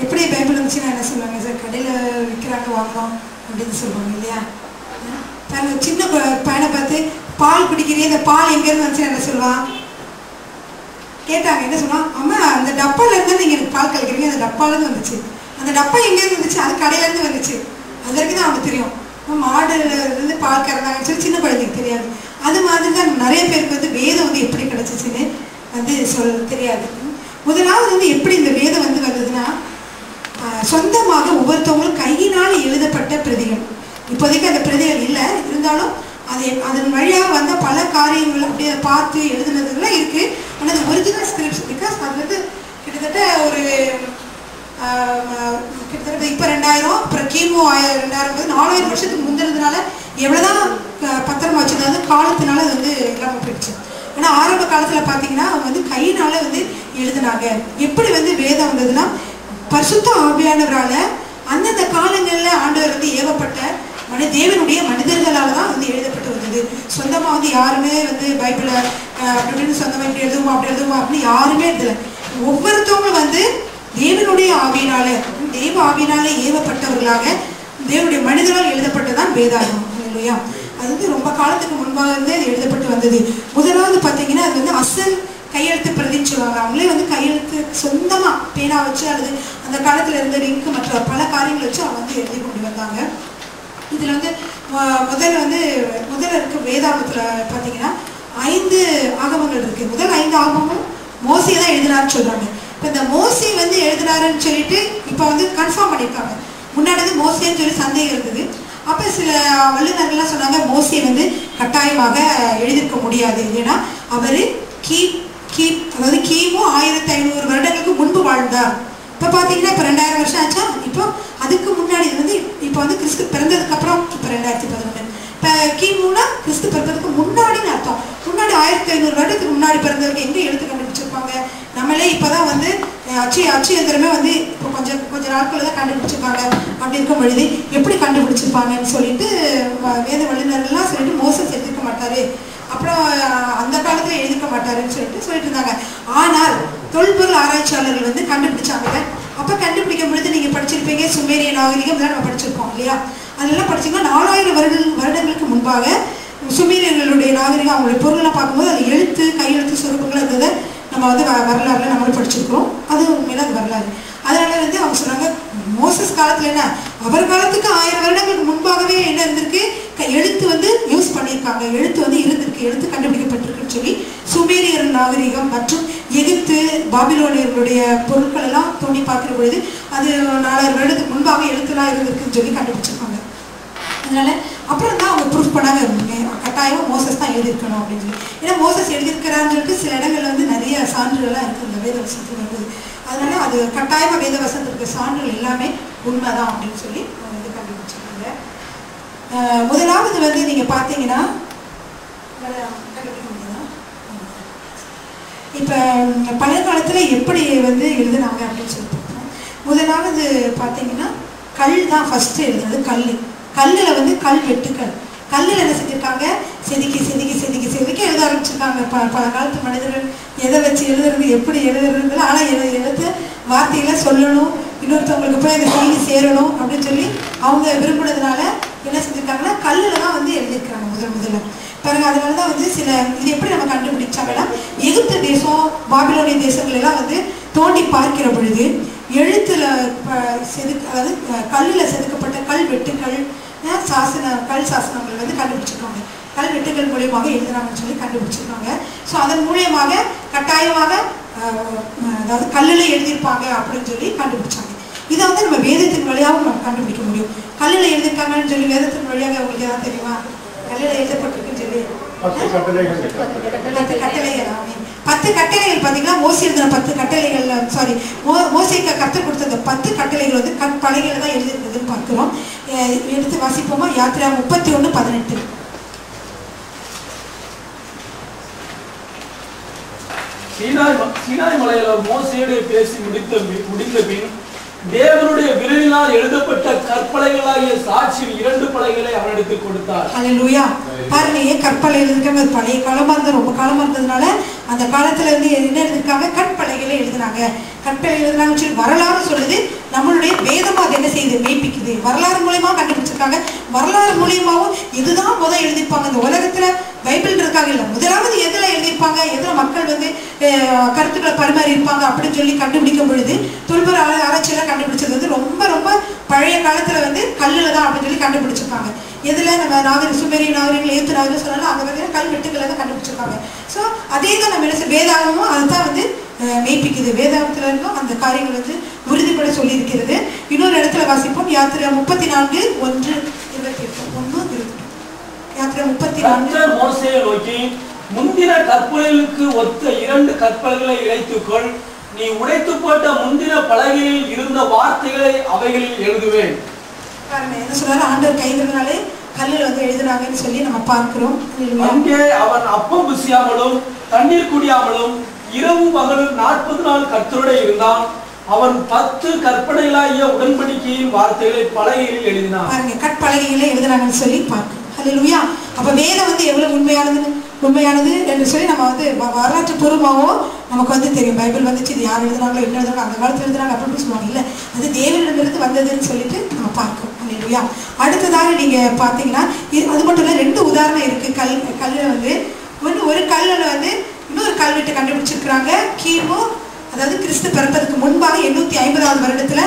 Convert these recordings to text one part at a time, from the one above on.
எப்படி பைபிள் இருந்துச்சுன்னா என்ன சொல்லுவாங்க சார், கடையில் விற்கிறாங்க வாங்கணும் அப்படின்னு சொல்லுவாங்க இல்லையா. பாருங்க, சின்ன பையனை பார்த்து பால் குடிக்கிறீங்க, இந்த பால் எங்கேருந்து வந்துச்சு என்ன சொல்லுவான் கேட்டாங்க. என்ன சொல்லுவான், அம்மா அந்த டப்பால இருந்தா நீங்க எனக்கு பால் கலக்கிறீங்க, அந்த டப்பாலேருந்து வந்துச்சு. அந்த டப்பா எங்கேருந்து வந்துச்சு, அது கடையிலேருந்து வந்துச்சு. அது வரைக்கும் தான் அவனுக்கு தெரியும். மாடுல இருந்து பால் கறந்தாங்கன்னு சொல்லி சின்ன குழந்தைக்கு தெரியாது. அது மாதிரி தான் நிறைய பேருக்கு வந்து வேதம் வந்து எப்படி கிடைச்சிச்சுன்னு வந்து தெரியாது. முதலாவது வந்து எப்படி இந்த வேதம் வந்து வந்ததுன்னா, சொந்தமாக ஒவ்வொருத்தவங்களும் கையினால் எழுதப்பட்ட பிரதிகள். இப்போதைக்கு அந்த பிரதிகள் இல்லை, இருந்தாலும் அதன் வழியாக வந்த பல காரியங்கள் அப்படியே பார்த்து எழுதுனதுலாம் இருக்குது. ஆனால் அது ஒரிஜினல் ஸ்கிரிப்ட்ஸ், பிகாஸ் அது வந்து கிட்டத்தட்ட ஒரு கிட்டத்தட்ட இப்போ 2000 அப்புறம் கிமு 2000 4000 வருஷத்துக்கு முந்தினதுனால எவ்வளோதான் பத்திரமா வச்சுருந்தாது காலத்தினால அது வந்து இல்லாமல் போயிடுச்சு. ஆனால் ஆரம்ப காலத்தில் பார்த்தீங்கன்னா அவங்க வந்து கையினால வந்து எழுதினாங்க. எப்படி வந்து வேதம் வந்ததுன்னா, பரிசுத்த ஆவியானவரால் அந்தந்த காலங்களில் ஆண்டவர் வந்து ஏவப்பட்ட தேவனுடைய மனிதர்களால் தான் வந்து எழுதப்பட்டு வந்தது. சொந்தமாக வந்து யாருமே வந்து பைபிளை அப்படின்னு சொந்தமாக இப்படி எழுதுவோமா அப்படி எழுதுவோமா அப்படின்னு யாருமே எழுதலை. ஒவ்வொருத்தவங்களும் வந்து தேவனுடைய ஆவியினால, தெய்வ ஆவியினால ஏவப்பட்டவர்களாக தேவனுடைய மனிதரால் எழுதப்பட்டதான் வேதாகமம் இல்லையா. அது வந்து ரொம்ப காலத்துக்கு முன்பாக வந்து அது எழுதப்பட்டு வந்தது. முதலாவது பார்த்தீங்கன்னா அது வந்து அசல் கையெழுத்து பிரதின்னு சொல்லுவாங்க. அவங்களே வந்து கையெழுத்து சொந்தமாக பேனா வச்சு அல்லது அந்த காலத்தில் இருந்த ரிங்கு மற்ற பல காரியங்களை வச்சு அவங்க வந்து எழுதி கொண்டு வந்தாங்க. இதில் வந்து முதல்ல இருக்க வேதாகமத்தில் பார்த்தீங்கன்னா 5 ஆகமங்கள் இருக்குது. முதல் 5 ஆகமும் மோசே தான் எழுதினாருன்னு சொல்கிறாங்க. இப்போ இந்த மோசே வந்து எழுதினாருன்னு சொல்லிட்டு இப்போ வந்து கன்ஃபார்ம் பண்ணியிருக்காங்க. முன்னாடி வந்து மோசேன்னு சொல்லி சந்தேகம் இருந்தது. அப்போ சில வல்லுநர்கள்லாம் சொன்னாங்க மோசே வந்து கட்டாயமாக எழுதியிருக்க முடியாது, ஏன்னா அவர் அதாவது கிமு 1500 வருடங்களுக்கு முன்பு வாழ்ந்தார். இப்போ பார்த்தீங்கன்னா இப்போ 2000 வருஷம் ஆச்சா. இப்போ அதுக்கு முன்னாடி வந்து இப்போ வந்து கிறிஸ்து பிறந்ததுக்கு அப்புறம் இப்போ 2011. இப்போ கிமுனா கிறிஸ்து பிறந்ததுக்கு முன்னாடின்னு அர்த்தம். முன்னாடி 1500 வருடத்துக்கு முன்னாடி பிறந்ததுக்கு எங்கே எழுத்து கண்டுபிடிச்சிருப்பாங்க? நம்மளே இப்போ தான் வந்து அச்சு எந்திரமே வந்து இப்போ கொஞ்சம் நாட்களில் தான் கண்டுபிடிச்சிருப்பாங்க. அப்படி இருக்கும் பொழுது எப்படி கண்டுபிடிச்சிருப்பாங்கன்னு சொல்லிட்டு வேத வல்லுநர்கள்லாம் சொல்லிட்டு மோசஸ் எழுதிக்க மாட்டாரு, அப்புறம் அந்த காலத்தில் எழுதிக்க மாட்டாருன்னு சொல்லிட்டு இருந்தாங்க. ஆனால் தொல்பொருள் ஆராய்ச்சியாளர்கள் வந்து கண்டுபிடிச்சாங்க. அப்போ கண்டுபிடிக்கும் பொழுது நீங்கள் படிச்சிருப்பீங்க, சுமேரிய நாகரிகம் தான் நம்ம படிச்சிருக்கோம் இல்லையா. அதெல்லாம் படிச்சிங்கன்னா 4000 வருடங்களுக்கு முன்பாக சுமேரியர்களுடைய நாகரிகம் அவங்களுடைய பொருளெல்லாம் பார்க்கும்போது அது எழுத்து கையெழுத்து சொருப்புகள் இருந்ததை நம்ம வந்து வரலாறுல நம்மளும் படிச்சிருக்கிறோம். அது உண்மையில அது வரலாறு. அதனால வந்து அவங்க சொன்னாங்க மோசஸ் காலத்தில் என்ன, அவர் காலத்துக்கு 1000 வருடங்களுக்கு முன்பாகவே என்ன இருந்திருக்கு, எழுத்து வந்து யூஸ் பண்ணியிருக்காங்க, எழுத்து வந்து இருந்திருக்கு, எழுத்து கண்டுபிடிக்கப்பட்டிருக்குன்னு சொல்லி சுமேரியர் நாகரிகம் மற்றும் எகிப்து பாபிலோனியர்களுடைய பொருட்கள் எல்லாம் தோண்டி பார்க்கிற பொழுது அது 4000 வருடத்துக்கு முன்பாக எழுத்துலாம் இருந்திருக்குன்னு சொல்லி கண்டுபிடிச்சிருக்காங்க. அதனால அப்புறம் தான் அவங்க ப்ரூஃப் பண்ணாங்க கட்டாயமாக மோசஸ் தான் எழுதியிருக்கணும் அப்படின்னு சொல்லி. ஏன்னா மோசஸ் எழுதியிருக்கிறான்னு சொல்லிட்டு சில இடங்கள்ல வந்து நிறைய சான்றுகள்லாம் இருக்குது இந்த வேத வசனத்துக்கு வந்து. அதனால அது கட்டாயமாக வேத வசனத்துக்கு சான்றுகள் எல்லாமே உண்மைதான் அப்படின்னு சொல்லி இது கண்டுபிடிச்சிருக்காங்க. முதலாவது வந்து நீங்கள் பார்த்தீங்கன்னா இப்போ பழைய காலத்தில் எப்படி வந்து எழுதுனாங்க அப்படின்னு சொல்லி பார்த்தோம். முதலாவது பார்த்தீங்கன்னா கல் தான் ஃபஸ்ட்டு எழுதுனது. கல்லில் வந்து வெட்டுக்கல். கல்லில் என்ன செஞ்சுருக்காங்க, செதுக்கி எழுத ஆரம்பிச்சிருக்காங்க. பல காலத்து மனிதர்கள் எதை வச்சு எழுதுறது, எப்படி எழுதுறது, ஆனால் எழுத்து வார்த்தைகளை சொல்லணும், இன்னொருத்தவங்களுக்கு போய் அந்த செய்தி சேரணும் அப்படின்னு சொல்லி அவங்க விரும்பினதுனால என்ன செஞ்சுருக்காங்கன்னா கல்லில் தான் வந்து எழுதியிருக்காங்க முதல்ல பாருங்க. அதனால தான் வந்து இது எப்படி நம்ம கண்டுபிடிச்சாங்கன்னா, எகிப்து தேசம் பாபிலோனிய தேசங்கள் எல்லாம் வந்து தோண்டி பார்க்கிற பொழுது எழுத்துல அதாவது கல்லில் செதுக்கப்பட்ட கல்வெட்டுக்கள் சாசனங்கள் வந்து கண்டுபிடிச்சிருக்காங்க. கல்வெட்டுகள் மூலியமாக எழுதுறாங்கன்னு சொல்லி கண்டுபிடிச்சிருக்காங்க. ஸோ அதன் மூலியமாக கட்டாயமாக அதாவது கல்லில் எழுதியிருப்பாங்க அப்படின்னு சொல்லி கண்டுபிடிச்சாங்க. இதை வந்து நம்ம வேதத்தின் வழியாகவும் நம்ம கண்டுபிடிக்க முடியும். கல்லில் எழுதியிருக்காங்கன்னு சொல்லி வேதத்தின் வழியாக உங்களுக்கு எதாவது தெரியுமா? கல்லில் எழுதப்பட்டிருக்குன்னு சொல்லி 10 கட்டளைகள் பார்த்தீங்கன்னா மோசே எழுதின 10 கட்டளைகள் மோசேக்கு கர்த்தர் கொடுத்த அந்த 10 கட்டளைகள் வந்து கற்பலகையில் தான் எழுதியிருந்ததுன்னு பார்க்குறோம். எடுத்து வாசிப்போமா? யாத்திரா 31:18. சீனாய் மலையில மோசேயோடு பேசி முடிந்த பின் தேவனுடைய விரலினால் எழுதப்பட்ட கற்பலகைகளாகிய சாட்சியின் 2 பலகைகளை அவனிடத்து கொடுத்தார். ஹல்லேலூயா. பாருங்க, ஏன் கற்பலை எழுதிருக்காங்க? பழைய காலமா இருந்தது, ரொம்ப காலமா இருந்ததுனால அந்த காலத்துல இருந்து என்ன எழுதிருக்காங்க, கற்பலைகளை எழுதுனாங்க. கற்பலை எழுதுனாங்கன்னு சொல்லி வரலாறு சொல்லுது. நம்ம மூலியமாகவும் இதுதான் முதல் எழுதியிருப்பாங்க. இந்த உலகத்துல பைபிள் இருக்காங்க இல்லை, முதலாவது எதுல எழுதியிருப்பாங்க, எதுல மக்கள் வந்து கருத்துக்களை பரிமாறி இருப்பாங்க அப்படின்னு சொல்லி கண்டுபிடிக்கும் பொழுது தொல்பொருள் ஆராய்ச்சியெல்லாம் கண்டுபிடிச்சது வந்து ரொம்ப ரொம்ப பழைய காலத்துல வந்து கல்லுல தான் அப்படின்னு சொல்லி கண்டுபிடிச்சிருப்பாங்க. எதுல நம்ம சுமேரிய நாகரிகங்கள் ஏத்து நாகரிகம் சொன்னாலும் அங்க வந்து கல்வெட்டுக்களை தான் கண்டுபிடிச்சிருப்பாங்க. ஸோ அதே தான் நம்ம என்ன வேதாகமும் அதுதான் வந்து மெய்ப்பிக்குது. வேதாகத்துல இருந்தும் அந்த காரியங்கள் வந்து உறுதிப்பட சொல்லி இருக்கிறது. இன்னொரு இடத்துல வாசிப்போம், யாத்திரை 34:1-28. யாத்திரை 34. மோசேயை நோக்கி, முந்தின கற்பனைகளுக்கு ஒத்த 2 கற்பனைகளை இழைத்துக்கொள். நீ உடைத்து போட்ட முந்தின பலகையில் இருந்த வார்த்தைகளை அவைகளில் எழுதுவேன். பாருங்க என்ன சொல்றாரு, ஆண்டவர் கைதுனாலே கல்லில் வந்து எழுதுறாங்கன்னு சொல்லி நம்ம பார்க்கிறோம். அங்கே அவன் அப்பம் புசியாமலும் தண்ணீர் குடியாமலும் இரவும் பகலும் 40 நாள் கர்த்தரோட இருந்தான். அவன் 10 கற்பனைகளாகிய உடன்படிக்கையின் வார்த்தைகளை பலகையில் எழுதினான். பாருங்க, கற்பலகையில எழுதுறாங்கன்னு சொல்லி பார்க்கிறோம். ஹல்லேலூயா. அப்ப வேதம் வந்து எவ்வளவு உண்மையானது என்று சொல்லி நம்ம வந்து வரலாற்று பூர்வமாகவும் நமக்கு வந்து தெரியும். பைபிள் வந்துச்சு, இது யார் எழுதுனாங்களோ என்ன எழுதுனாங்க, அந்த காலத்தில் எழுதுனாங்க அப்படின்னு சொல்லுவாங்க. இல்லை, அது தேவனிடமிருந்து வந்ததுன்னு சொல்லிட்டு நம்ம பார்க்கிறோம். ஹல்லேலூயா. அடுத்ததாக நீங்க பார்த்தீங்கன்னா அது மட்டும் இல்லை, 2 உதாரணம் இருக்கு. கல்லில் வந்து ஒரு கல்லில் வந்து இன்னொரு கல்வெட்டு கண்டுபிடிச்சிருக்கிறாங்க. கிமு, அதாவது கிறிஸ்து பிறப்பதற்கு முன்பாக 850வது வருடத்துல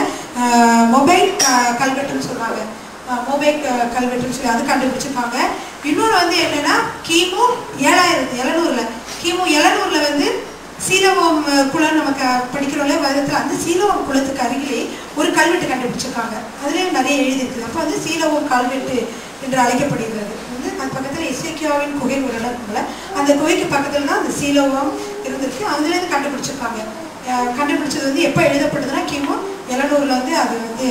மொபைல் கல்வெட்டுன்னு சொல்றாங்க. மொபைல் கல்வெட்டுன்னு சொல்லி அது கண்டுபிடிச்சிருக்காங்க. இன்னொன்று வந்து என்னன்னா கிமு 700 வந்து சீலோவம் குளம் நமக்கு படிக்கிறோம்ல வருடத்துல, அந்த சீலோவம் குளத்துக்கு அருகிலே ஒரு கல்வெட்டு கண்டுபிடிச்சிருக்காங்க. அதுலேயும் நிறைய எழுதியிருக்குது. அப்போ வந்து சீலோவம் கல்வெட்டு என்று அழைக்கப்படுகிறது. வந்து அது பக்கத்தில் எசேக்கியாவின் குகை ஒரு இடம் இருக்குல்ல, அந்த குகைக்கு பக்கத்தில் தான் அந்த சீலோவம் இருந்திருக்கு. அதுலேருந்து கண்டுபிடிச்சிருக்காங்க. கண்டுபிடிச்சது வந்து எப்போ எழுதப்பட்டதுன்னா கிமு 700 வந்து அது வந்து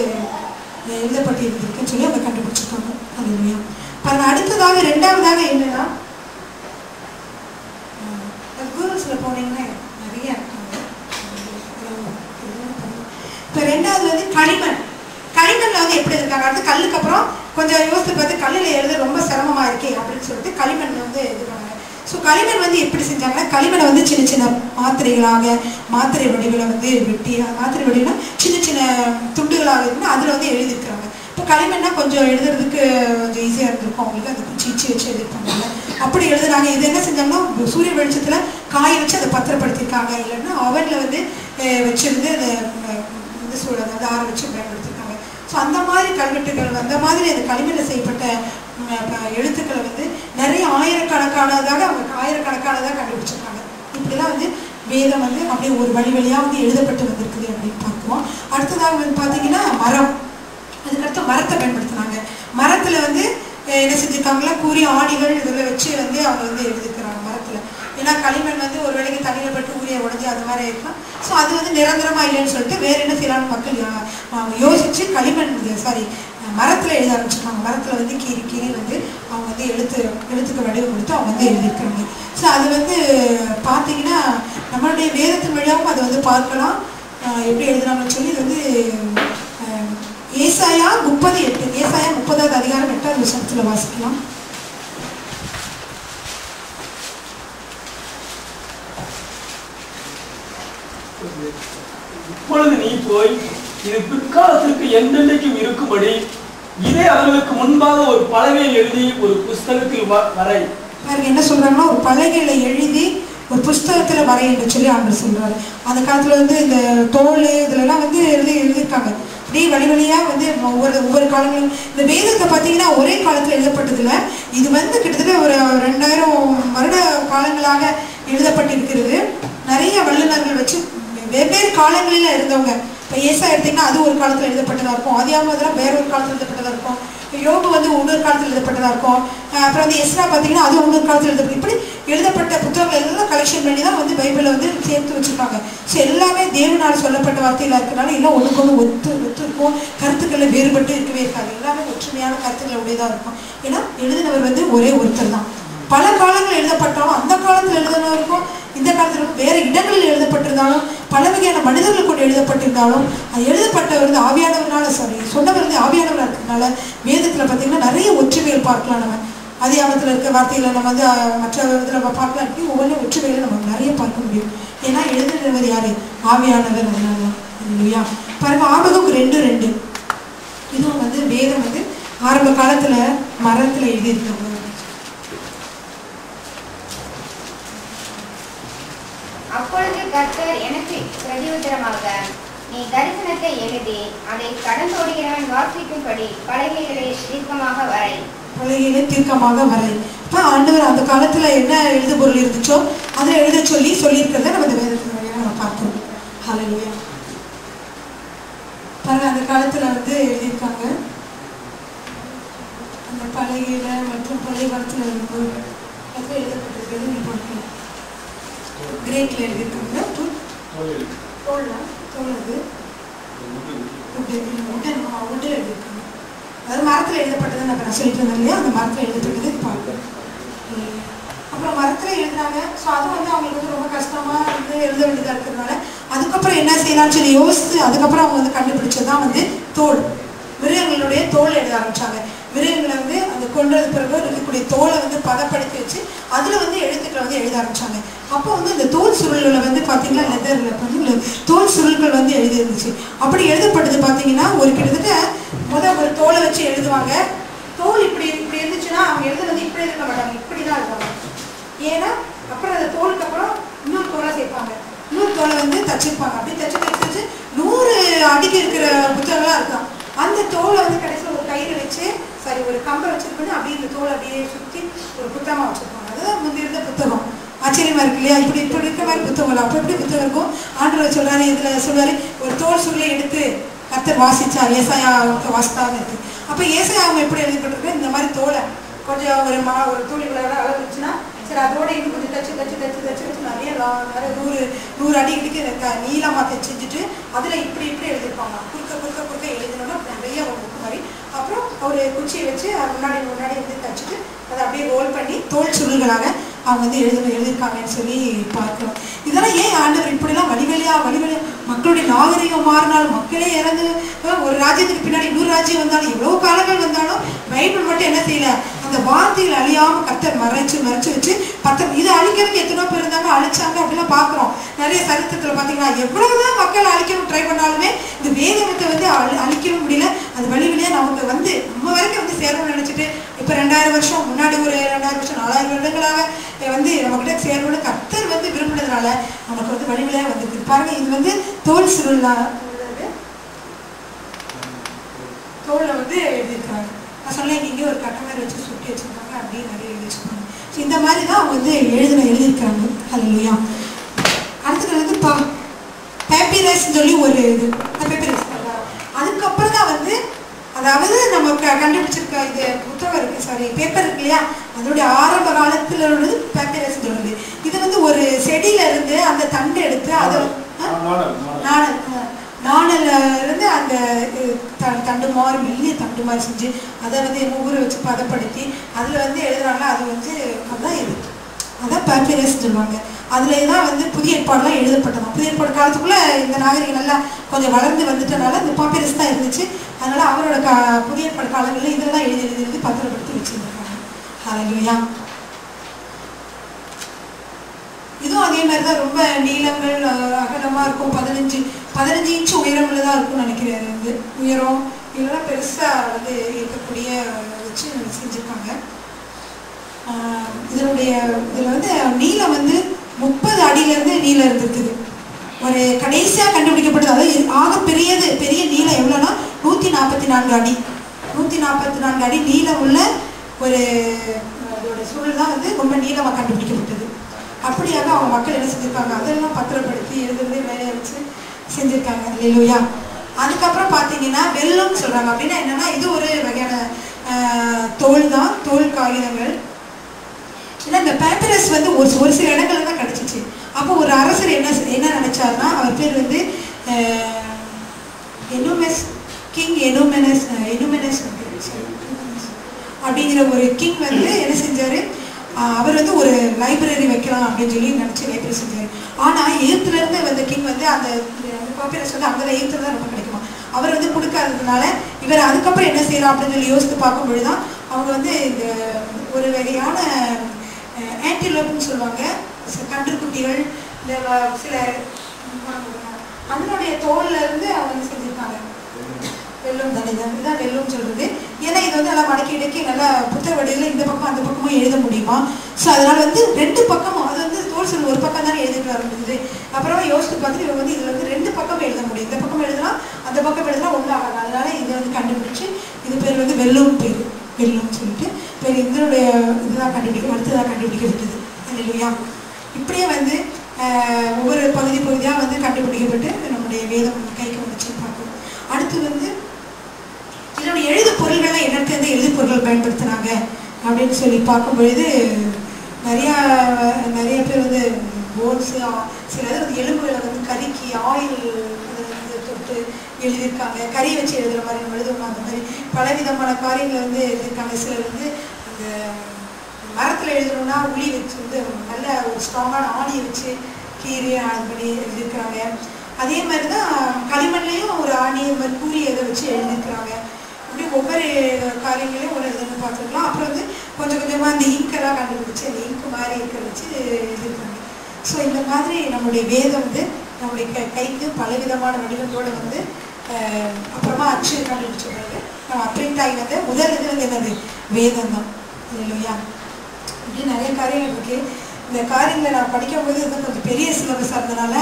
எழுதப்பட்டு இருந்திருக்குன்னு சொல்லி அவங்க கண்டுபிடிச்சிருக்காங்க. ஹல்லேலூயா. பாருங்க, அடுத்ததாக 2வதாக என்னன்னா கூகுள்ஸ்ல போனீங்கன்னா நிறைய இருக்காங்க. இப்போ 2வது வந்து களிமண்ல வந்து எப்படி இருக்காங்க. அடுத்து கல்லுக்கு அப்புறம் கொஞ்சம் யோசித்து பார்த்து கல்லில் எழுத ரொம்ப சிரமமா இருக்கே அப்படின்னு சொல்லிட்டு களிமண் வந்து இது பண்ணாங்க. ஸோ களிமண் வந்து எப்படி செஞ்சாங்கன்னா, களிமண்ணை வந்து சின்ன சின்ன மாத்திரை வடிவில் வந்து வெட்டி, மாத்திரை வடிவில் சின்ன சின்ன துண்டுகளாக இருக்குன்னா அதில் வந்து எழுதியிருக்கிறாங்க. இப்போ களிமண்ணா கொஞ்சம் எழுதுறதுக்கு கொஞ்சம் ஈஸியாக இருந்திருக்கும் அவங்களுக்கு, அந்த குச்சி வச்சு எழுதியிருப்பாங்க. அப்படி எழுதுனாங்க. இது என்ன செஞ்சாங்கன்னா, சூரிய வெளிச்சத்தில் காய வச்சு அதை பத்திரப்படுத்தியிருக்காங்க. இல்லைன்னா அவனில் வந்து வச்சிருந்து அதை வந்து அதாவது ஆற வச்சு பயன்படுத்தியிருக்காங்க. ஸோ அந்த மாதிரி கல்வெட்டுகள், அந்த மாதிரி அந்த களிமண்ணில் செய்யப்பட்ட எழுத்துக்களை வந்து நிறைய ஆயிரக்கணக்கானதாக கண்டுபிடிச்சிருக்காங்க. இப்படிலாம் வந்து வேதம் வந்து அப்படியே ஒரு வழியாக வந்து எழுதப்பட்டு வந்திருக்குது அப்படின்னு பார்க்குவோம். அடுத்ததாக வந்து பார்த்தீங்கன்னா மரம். அதுக்கடுத்து மரத்தை பயன்படுத்தினாங்க. மரத்தில் வந்து என்ன செஞ்சுருக்காங்களா, கூறி ஆணிகள் இதில் வச்சு வந்து அவங்க வந்து எழுதிக்கிறாங்க மரத்தில். ஏன்னா களிமண் வந்து ஒரு வேளைக்கு தண்ணியில் பட்டு ஊரிய உடஞ்சி அது மாதிரி இருக்கலாம். ஸோ அது வந்து நிரந்தரமாக இல்லைன்னு சொல்லிட்டு வேறு என்ன செய்யலாம்னு மக்கள் யோசித்து மரத்தில் எழுத ஆரம்பிச்சிருக்காங்க. மரத்தில் வந்து கீறி வந்து அவங்க வந்து எழுத்துக்கு வடிவம் கொடுத்து அவங்க வந்து எழுதியிருக்காங்க. ஸோ அது வந்து பார்த்தீங்கன்னா நம்மளுடைய வேதத்தின் வழியாகவும் அதை வந்து பார்க்கலாம் எப்படி எழுதுனாங்கன்னு சொல்லி. இது வந்து ஏசாயா 30:8, ஏசாயா 30வது அதிகாரம் 8வது வசனத்தில் வாசிக்கலாம். இப்பொழுது நீ போய் இது பிற்காலத்திற்கு என்றென்றைக்கும் இருக்கும்படி இதை அவர்களுக்கு முன்பாக ஒரு பலகையில் எழுதி ஒரு புஸ்தகத்தில் வரை. என்ன சொல்றாங்கன்னா, ஒரு பலகையில எழுதி ஒரு புஸ்தகத்துல வரை என்று சொல்லி ஆண்டவர் சொல்றாரு. அந்த காலத்துல வந்து இந்த தோல் இதுலலாம் வந்து எழுதியிருக்காங்க. அப்படியே வழிவழியா வந்து ஒவ்வொரு காலங்களும் இந்த வேதத்தை பார்த்தீங்கன்னா ஒரே காலத்துல எழுதப்பட்டதுல இது வந்து கிட்டத்தட்ட ஒரு 2000 வருட காலங்களாக எழுதப்பட்டிருக்கிறது. நிறைய வல்லுநர்கள் வச்சு வெவ்வேறு காலங்களில் இருந்தவங்க. இப்போ ஏசா எடுத்தீங்கன்னா அது ஒரு காலத்தில் எழுதப்பட்டதாக இருக்கும். ஆதியாகமம் அதெல்லாம் வேற ஒரு காலத்தில் எழுதப்பட்டதாக இருக்கும். யோபு வந்து இன்னொரு காலத்தில் எழுதப்பட்டதாக இருக்கும். அப்புறம் வந்து எஸ்ரா பார்த்தீங்கன்னா அது இன்னொரு காலத்தில் எழுதப்படும். இப்படி எழுதப்பட்ட புத்தகங்கள் எல்லாம் கலெக்ஷன் பண்ணி தான் வந்து பைபிளை வந்து சேர்த்து வச்சுருக்காங்க. ஸோ எல்லாமே தேவனால் சொல்லப்பட்ட வார்த்தைகளாக இருக்கிறனால எல்லாம் ஒன்றுக்கு ஒன்று ஒத்து இருக்கும். கருத்துக்களை வேறுபட்டு இருக்கவே இருக்காது. எல்லாமே ஒற்றுமையான கருத்துக்களை உடையதாக இருக்கும். ஏன்னா எழுதினவர் வந்து ஒரே ஒருத்தர் தான். பல காலங்கள் எழுதப்பட்டாலும் அந்த காலத்தில் எழுதினவருக்கும் இந்த காலத்தில் வேறு இடங்களில் எழுதப்பட்டிருந்தாலும் பல வகையான மனிதர்கள் கொண்டு எழுதப்பட்டிருந்தாலும் அது எழுதப்பட்டவர் வந்து ஆவியானவர்னால சொன்னவர் வந்து ஆவியானவராக இருக்கிறதுனால வேதத்தில் பார்த்தீங்கன்னா நிறைய ஒற்றுமைகள் பார்க்கலாம். நம்ம அதிகாரத்தில் இருக்க வார்த்தைகளை நம்ம வந்து மற்ற இதில் பார்க்கலாம். இப்படி ஒவ்வொரு ஒற்றுமைகளை நம்ம நிறைய பார்க்க முடியும். ஏன்னா எழுதுகிறவர் யாரு? ஆவியானவர். அதனால தான் இல்லையா? பாருங்க, ஆபகம் 2:2 இதுவும் வந்து வேதம் வந்து ஆரம்ப காலத்துல மரத்துல எழுதியிருக்காங்க. அப்பொழுது கர்த்தர் எனக்கு பிரதியுத்தரமாக, நீ தரிசனத்தை எழுதி அதை கடந்தோடுகிறவன் வாசிக்கும்படி பலகைகளை தீர்க்கமாக வரை. பலகைகளை தீர்க்கமாக வரை. இப்போ ஆண்டவர் அந்த காலத்துல என்ன எழுது பொருள் இருந்துச்சோ அதை எழுத சொல்லியிருக்கிறத நம்ம இந்த வேதத்தின் வழியாக நம்ம பார்க்கிறோம். ஹல்லேலூயா. பாருங்க, அந்த காலத்துல வந்து எழுதியிருக்காங்க. அந்த பலகையில மற்றும் பழைய காலத்துல எழுதப்பட்டிருக்கிறது நீ பார்க்கலாம். கிரேக்ல எழுதியிருக்காங்க. எழுதியிருக்காங்க. அது மரத்துல எழுதப்பட்டது நான் சொல்லிட்டு இருந்தேன் இல்லையா, அந்த மரத்துல எழுதப்பட்டது பார்க்கலாம். அப்புறம் மரத்துல எழுதினாங்க. ஸோ அது வந்து அவங்களுக்கு வந்து ரொம்ப கஷ்டமா வந்து எழுத வேண்டியதா இருக்கிறதுனால அதுக்கப்புறம் என்ன செய்யலாம்னு சொல்லி யோசித்து அதுக்கப்புறம் அவங்க வந்து கண்டுபிடிச்சதுதான் வந்து தோல். மிருகங்களுடைய தோல் எழுத ஆரம்பிச்சாங்க. மிருகங்களை வந்து அந்த கொன்றது பிறகு இருக்கக்கூடிய தோலை வந்து பதப்படுத்தி வச்சு அதுல வந்து எழுத்துக்களை வந்து எழுத ஆரம்பிச்சாங்க. அப்போ வந்து இந்த தோல் சுருள்களை வந்து பார்த்தீங்கன்னா லெதர்ல வந்து தோல் சுருள்கள் வந்து எழுதி இருந்துச்சு. அப்படி எழுதப்பட்டது பார்த்தீங்கன்னா ஒரு கிட்டத்தட்ட ஒரு தோலை வச்சு எழுதுவாங்க. தோல் இப்படி இப்படி இருந்துச்சுன்னா அவங்க எழுத வந்து இப்படி இருக்க மாட்டாங்க, இப்படிதான் இருப்பாங்க. ஏன்னா அப்புறம் அந்த தோலுக்கு அப்புறம் இன்னொரு தோலை சேர்ப்பாங்க, இன்னொரு தோலை வந்து தச்சிருப்பாங்க. அப்படி தச்சு 100 அடிக்கு இருக்கிற புத்தகங்களா இருக்கும். அந்த தோலை வந்து கடைசியில் ஒரு கயிறு வச்சு ஒரு கம்பை வச்சிருக்கணும். அப்படியே இந்த தோலை அப்படியே சுற்றி ஒரு புத்தகமா வச்சிருப்பாங்க. அதுதான் முந்தி இருந்த புத்தகம். ஆச்சரியமா இருக்கு இல்லையா? இப்படி இருக்க மாதிரி புத்தகம் அப்போ எப்படி புத்தகம் இருக்கும்? ஆண்டவர் சொல்றாரு, இதுல சொல்றாரு, ஒரு தோல் சுருளை எடுத்து கர்த்தர் வாசிச்சார், ஏசாயா வாசித்தாங்க இருக்கு. அப்ப ஏசாயாவும் எப்படி எழுதப்பட்டிருக்கு? இந்த மாதிரி தோலை கொஞ்சம் ஒரு தூளிகளோட அளவு இருந்துச்சுன்னா சரி, அதோட இன்னும் கொஞ்சம் தச்சு நிறைய 100 அடி இடிக்க நீளமா செஞ்சுட்டு அதுல இப்படி எழுதிருப்பாங்க. குறுக்க எழுதினோம்னா நிறைய ஒரு புக்கு மாதிரி. அப்புறம் ஒரு குச்சியை வச்சு முன்னாடி வந்து தச்சுட்டு அதை அப்படியே ரோல் பண்ணி தோல் சுருள்களாக அவங்க வந்து எழுதியிருக்காங்கன்னு சொல்லி பார்க்கிறோம். இதெல்லாம் ஏன் ஆண்டவர் இப்படிலாம் வழிவழியா மக்களுடைய நாகரிகம் மாறினாலும் மக்களே இறந்து ஒரு ராஜ்யத்துக்கு பின்னாடி இன்னொரு ராஜ்யம் வந்தாலும் எவ்வளவு காலங்கள் வந்தாலும் பைபிள் மட்டும் என்ன செய்யல, அந்த வார்த்தைகள் அழியாம கர்த்தர் மறைச்சு வச்சு இதை அழிக்கிறதுக்கு எத்தனை பேர் இருந்தாங்க, அழிச்சாங்க அப்படிலாம் பார்க்குறோம். நிறைய சரித்திரத்தில் பார்த்தீங்கன்னா எவ்வளவுதான் மக்கள் அழிக்கணும் ட்ரை பண்ணாலுமே இந்த வேதத்தை வந்து அழிக்கவும் முடியல. அது வழிவழியா நமக்கு வந்து நம்ம வரைக்கும் வந்து சேரணும்னு நினைச்சிட்டு இப்போ 2000 வருஷம் முன்னாடி ஒரு 2000 வருஷம் 4000 வருடங்களாக வந்து நம்மகிட்ட சேரணும்னு கர்த்தர் வந்து விரும்பினதுனால நமக்கு வந்து வழிவழியா வந்து பாருங்க. இது வந்து தோல் சுருள் தோல்ல வந்து எழுதியிருக்காங்க. நான் சொன்னேன் இங்கே ஒரு கட்டை மாதிரி வச்சு சுட்டி வச்சிருக்காங்க, அப்படியே நிறைய எழுதி வச்சிருக்காங்க. ஸோ இந்த மாதிரி தான் அவங்க வந்து எழுதியிருக்காங்க. ஹல்லேலூயா. அடுத்தது வந்து பேப்பிரஸ் சொல்லி ஒரு இது பேப்பிரஸ். அதுக்கப்புறம் தான் வந்து அதாவது நம்ம கண்டுபிடிச்சிருக்க இது புத்தகம் இருக்கு பேப்பர் இருக்கு இல்லையா, அதனுடைய ஆரம்ப காலத்துல உள்ளது பேப்பிரஸ் சொல்லுது. இது வந்து ஒரு செடியில இருந்து அந்த தண்டு எடுத்து அதை நாணல்ல இருந்து அந்த தண்டு மாதிரி மெல்லிய தண்டு மாதிரி செஞ்சு அதை வந்து ஊற வச்சு பதப்படுத்தி அதுல வந்து எழுதுறாங்க. அது வந்து அதுதான் இது, அதான் பேப்பிரஸ் சொல்லுவாங்க. அதுல தான் வந்து புதிய ஏற்பாடுலாம் எழுதப்பட்டது. புதிய ஏற்பாடு காலத்துக்குள்ள இந்த நாகரிகம் நல்லா கொஞ்சம் வளர்ந்து வந்துட்டனால இந்த பேப்பிரஸ் தான் இருந்துச்சு. அதனால அவரோட புதிய ஏற்பாடு காலங்களில் இதில் தான் எழுதி பத்திரப்படுத்தி வச்சிருக்காங்க. ஹல்லேலூயா. இதுவும் அதே மாதிரி தான் ரொம்ப நீளங்கள் அகலமா இருக்கும். 15 இன்ச்சு உயரம் உள்ளதா இருக்கும்னு நினைக்கிறேன். வந்து உயரம் இதெல்லாம் பெருசா வந்து இருக்கக்கூடிய வச்சு செஞ்சிருக்காங்க. இதுல வந்து நீளம் வந்து 30 அடியிலேருந்து நீளம் இருந்திருக்குது. ஒரு கடைசியாக கண்டுபிடிக்கப்பட்டது. அதாவது ஆக பெரிய நீளம் எவ்வளோன்னா 144 அடி. 144 அடி நீளம் உள்ள ஒரு அதோட சுருள் தான் வந்து ரொம்ப நீளமாக கண்டுபிடிக்கப்பட்டது. அப்படியாக அவங்க மக்கள் என்ன செஞ்சிருக்காங்க, அதெல்லாம் பத்திரப்படுத்தி எழுதுறதே வேலையை வச்சு செஞ்சிருக்காங்க. ஹல்லேலூயா. அதுக்கப்புறம் பார்த்தீங்கன்னா வெல்லம் சொல்றாங்க. அப்படின்னா என்னன்னா இது ஒரு வகையான தோல் தான், தோல் காகிதங்கள். ஏன்னா இந்த பேப்பிரஸ் வந்து ஒரு சில இடங்கள்ல தான் கிடைச்சிச்சு. அப்போ ஒரு அரசர் என்ன நினைச்சாருன்னா, அவர் பேர் வந்து அப்படிங்கிற ஒரு கிங் வந்து என்ன செஞ்சாரு, அவர் வந்து ஒரு லைப்ரரி வைக்கலாம் அப்படின்னு சொல்லி நினைச்சு லைப்ரரி செஞ்சாரு. ஆனா எகிப்துல இருந்து வந்த கிங் வந்து அந்த பேப்பிரஸ் வந்து அங்கே எகிப்துல தான் ரொம்ப கிடைக்குமா. அவர் வந்து கொடுக்காததுனால இவர் அதுக்கப்புறம் என்ன செய்யலாம் அப்படின்னு சொல்லி யோசித்து பார்க்கும் பொழுதுதான் அவங்க வந்து இந்த ஒரு வகையான ஆன்டிலோப்னு சொல்லுவாங்க, கன்றுக்குட்டிகள், இந்த சில அதனுடைய தோல்ல இருந்து அவங்க செஞ்சிருக்காங்க. வெல்லம் தானே, இதுதான் வெல்லம் சொல்றது. ஏன்னா இது இது வந்து நல்லா மடக்கி இடக்கி நல்லா புத்தக வடிவில் இந்த பக்கம் அந்த பக்கமும் எழுத முடியுமா? ஸோ அதனால வந்து 2 பக்கமும், அது வந்து தோல்சல் ஒரு பக்கம் தானே எழுதிட்டு வர முடியுது. அப்புறமா யோசித்து பார்த்துட்டு இவங்க வந்து இதில் வந்து 2 பக்கம் எழுத முடியும். இந்த பக்கம் எழுதலாம், அந்த பக்கம் எழுதலாம், ஒன்றும் ஆகாது. அதனால இதை வந்து கண்டுபிடிச்சு இது பேர் வந்து வெல்லும் பேர், வெல்லும்னு சொல்லிட்டு பேர் இதனுடைய இதுதான் அடுத்ததாக கண்டுபிடிக்கப்பட்டது. இல்லையா? இப்படியே வந்து ஒவ்வொரு பகுதியாக வந்து கண்டுபிடிக்கப்பட்டு நம்முடைய வேதம் கைக்கு வந்துச்சுன்னு பார்க்கணும். அடுத்து வந்து இதனுடைய எழுது பொருள்கள்லாம் என்னட்டு வந்து எழுது பொருட்கள் பயன்படுத்தினாங்க அப்படின்னு சொல்லி பார்க்கும் பொழுது நிறைய பேர் வந்து போன்ஸு, சிலது வந்து எலும்புகளை வந்து கறிக்கு ஆயில் வந்து தொட்டு எழுதியிருக்காங்க. கறி வச்சு எழுதுகிற மாதிரி நம்ம எழுதுவோம். அந்த மாதிரி பலவிதமான காரியங்களை வந்து எழுதியிருக்காங்க. சிலர் வந்து அந்த மரத்தில் எழுதணும்னா உளி வச்சு வந்து நல்ல ஒரு ஸ்ட்ராங்கான ஆணியை வச்சு கீரி அது பண்ணி எழுதியிருக்கிறாங்க. அதே மாதிரி தான் களிமண்லேயும் ஒரு ஆணியை மாதிரி கூறி இதை வச்சு எழுதியிருக்கிறாங்க. அப்படி ஒவ்வொரு காரியங்களையும் ஒரு இதுன்னு பார்த்துக்கலாம். அப்புறம் வந்து கொஞ்சம் கொஞ்சமாக அந்த இங்கெல்லாம் கண்டுபிடிச்சி அந்த இங்கு மாதிரி இருக்கிற வச்சு எழுதியிருக்காங்க. ஸோ இந்த மாதிரி நம்முடைய வேதம் வந்து நம்முடைய கைக்கு பலவிதமான வடிவத்தோடு வந்து அப்புறமா அச்சு கண்டுபிடிச்ச பிறகு நம்ம அப்ரிண்ட் ஆகி வந்து முதல் இது வந்து என்னது வேதம் தான். இல்லையா? இப்படி நிறைய காரியங்கள் இருக்குது. இந்த காரியங்களை நான் படிக்கும்போது இது கொஞ்சம் பெரிய சிலபஸாக இருந்ததுனால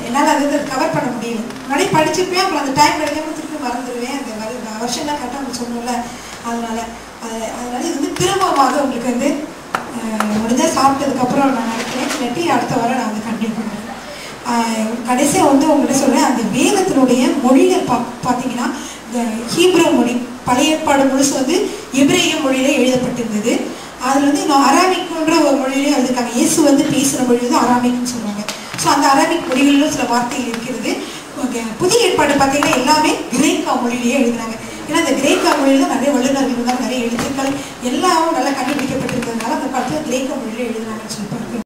என்னால் அது கவர் பண்ண முடியல. முன்னாடி படிச்சுப்பேன், அப்புறம் அந்த டைம் கிடைக்காம திருப்பி மறந்துடுவேன். அந்த வருஷம்லாம் கரெக்டாக அவங்க சொன்னோம்ல, அதனால இது வந்து திரும்பமாக உங்களுக்கு வந்து முடிஞ்சால் சாப்பிட்டதுக்கப்புறம் நான் நினைக்கிறேன். இல்லாட்டி அடுத்த வாரம் நான் வந்து கண்டினியூ பண்ணுறேன். கடைசியாக வந்து உங்கள்கிட்ட சொல்கிறேன், அந்த வேதத்தினுடைய மொழிகள் பார்த்தீங்கன்னா இந்த ஹீப்ரூ மொழி பழைய ஏற்பாடு முழுசு வந்து எபிரேய மொழியில எழுதப்பட்டிருந்தது. அதில் வந்து இன்னும் அராமிக்ன்ற ஒரு மொழியிலே எழுதியிருக்காங்க. இயேசு வந்து பேசுகிற மொழி வந்து அராமிக்னு சொல்லுவாங்க. ஸோ அந்த அராமிக் மொழிகளிலும் சில வார்த்தைகள் இருக்கிறது. புதிய ஏற்பாடு பார்த்தீங்கன்னா எல்லாமே கிரேக்கா மொழியிலேயே எழுதினாங்க. ஏன்னா அந்த கிரேக்கா மொழியில் நிறைய வல்லுநர்கள் இருந்தால் நிறைய எழுத்துக்கள் எல்லாம் நல்லா கண்டுபிடிக்க